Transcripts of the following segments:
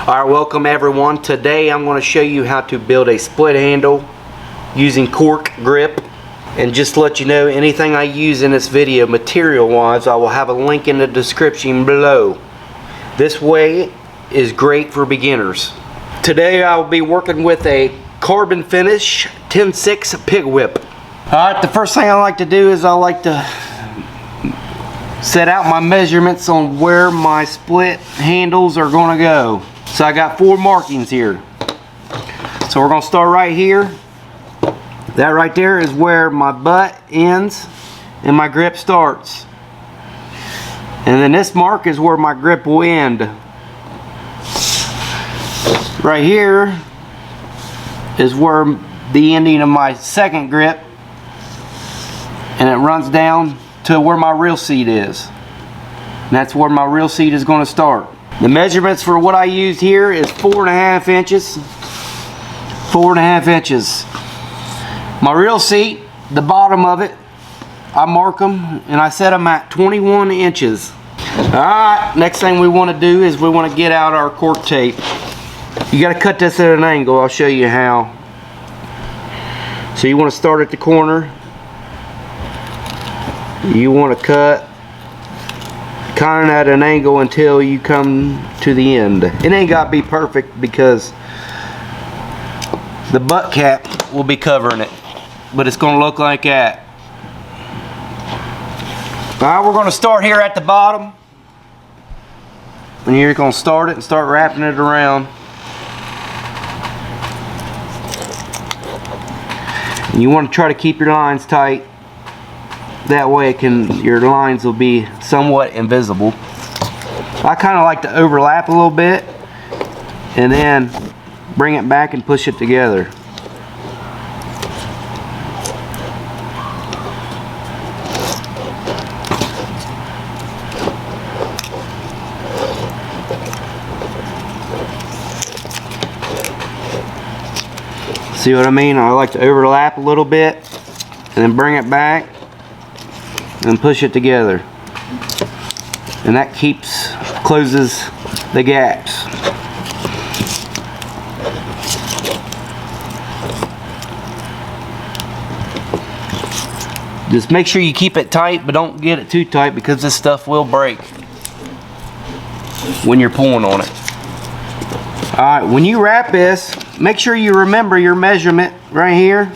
Alright, welcome everyone. Today I'm going to show you how to build a split handle using Cork grip. And just to let you know, anything I use in this video material wise, I will have a link in the description below. This way is great for beginners. Today I will be working with a carbon finish 10-6 pig whip. Alright, the first thing I like to do is I like to set out my measurements on where my split handles are going to go. So I got 4 markings here. So we're going to start right here. That right there is where my butt ends and my grip starts. And then this mark is where my grip will end. Right here is where the ending of my second grip, and it runs down to where my reel seat is. And that's where my reel seat is going to start. The measurements for what I used here is 4.5 inches. 4.5 inches. My reel seat, the bottom of it, I mark them and I set them at 21 inches. Alright, next thing we want to do is we want to get out our cork tape. You got to cut this at an angle. I'll show you how. So you want to start at the corner. You want to cut kind of at an angle until you come to the end. It ain't got to be perfect because the butt cap will be covering it, but it's going to look like that. Alright, we're going to start here at the bottom, and you're going to start it and start wrapping it around. And you want to try to keep your lines tight. That way your lines will be somewhat invisible. I kind of like to overlap a little bit and then bring it back and push it together. See what I mean? I like to overlap a little bit and then bring it back and push it together, and that closes the gaps. Just make sure you keep it tight, but don't get it too tight because this stuff will break when you're pulling on it. Alright, when you wrap this, make sure you remember your measurement right here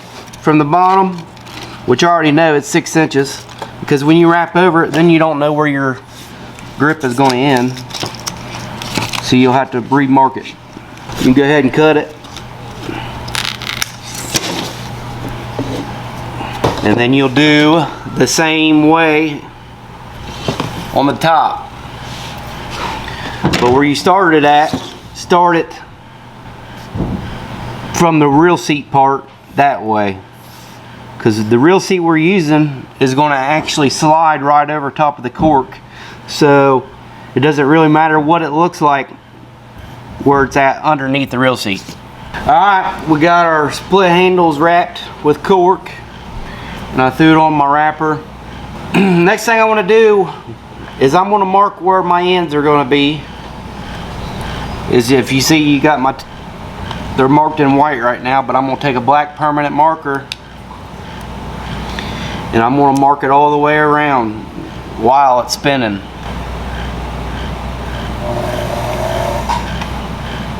from the bottom, which I already know it's 6 inches. Because when you wrap over it, then you don't know where your grip is going to end. So you'll have to remark it. You can go ahead and cut it. And then you'll do the same way on the top. But where you started at, start it from the reel seat part that way. Because the reel seat we're using is going to actually slide right over top of the cork, so it doesn't really matter what it looks like where it's at underneath the reel seat. Alright, we got our split handles wrapped with cork, and I threw it on my wrapper. Next thing I want to do is I'm going to mark where my ends are going to be. Is if you see, you got they're marked in white right now, but I'm going to take a black permanent marker and I'm going to mark it all the way around while it's spinning.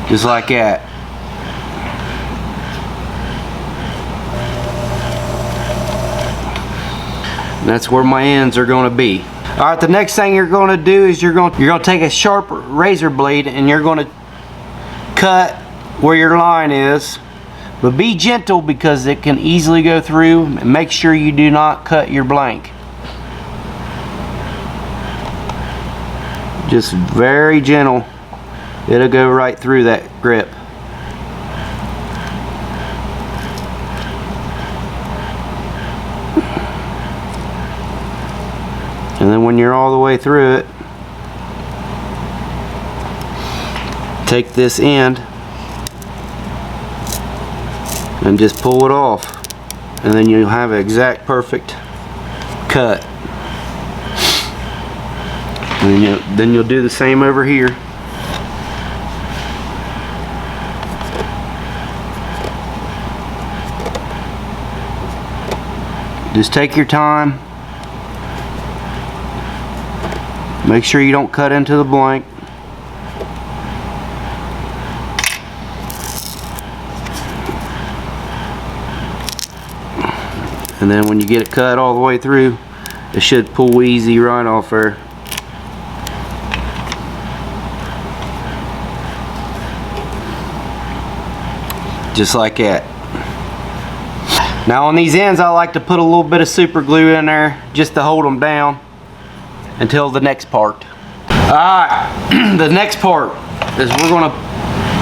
Just like that. And that's where my ends are going to be. Alright, the next thing you're going to do is you're going to take a sharp razor blade and you're going to cut where your line is. But be gentle because it can easily go through, and make sure you do not cut your blank. Just very gentle. It'll go right through that grip. And then when you're all the way through it, take this end and just pull it off, and then you'll have an exact perfect cut. And then you'll do the same over here. Just take your time. Make sure you don't cut into the blank. And then when you get it cut all the way through, it should pull easy right off there. Just like that. Now on these ends, I like to put a little bit of super glue in there just to hold them down until the next part. Alright, the next part is we're going to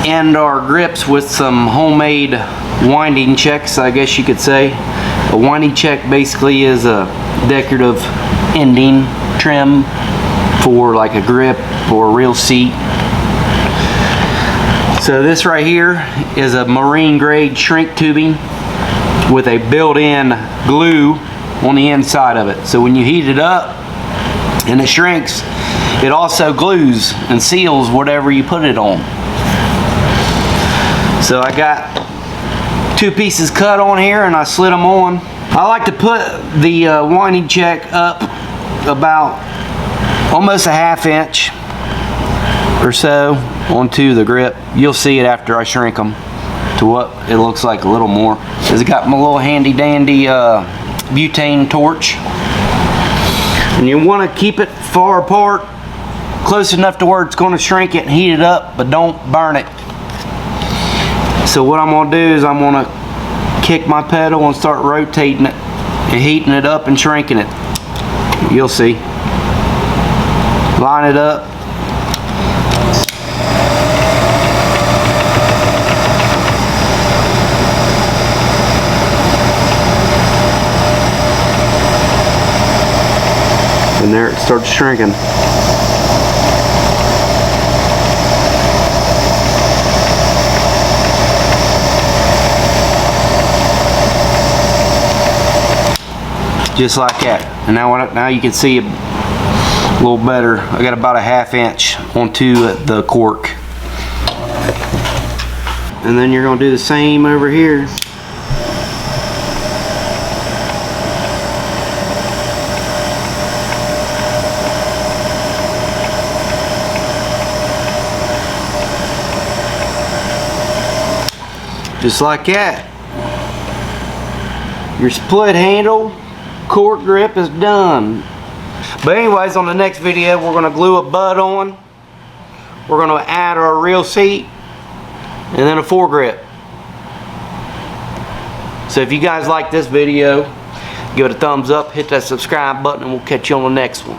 end our grips with some homemade winding checks, I guess you could say. A winding check basically is a decorative ending trim for like a grip or a real seat. So this right here is a marine grade shrink tubing with a built-in glue on the inside of it. So when you heat it up and it shrinks, it also glues and seals whatever you put it on. So I got 2 pieces cut on here and I slid them on. I like to put the winding check up about almost a ½ inch or so onto the grip. You'll see it after I shrink them to what it looks like a little more. It's got my little handy dandy butane torch. And you want to keep it far apart, close enough to where it's going to shrink it and heat it up, but don't burn it. So what I'm going to do is I'm going to kick my pedal and start rotating it and heating it up and shrinking it. You'll see. Line it up. And there it starts shrinking. Just like that. And now you can see a little better. I got about a ½ inch onto the cork. And then you're going to do the same over here. Just like that. Your split handle cork grip is done. But anyways, on the next video we're going to glue a butt on. We're going to add our reel seat and then a foregrip. So if you guys like this video, give it a thumbs up, hit that subscribe button, and we'll catch you on the next one.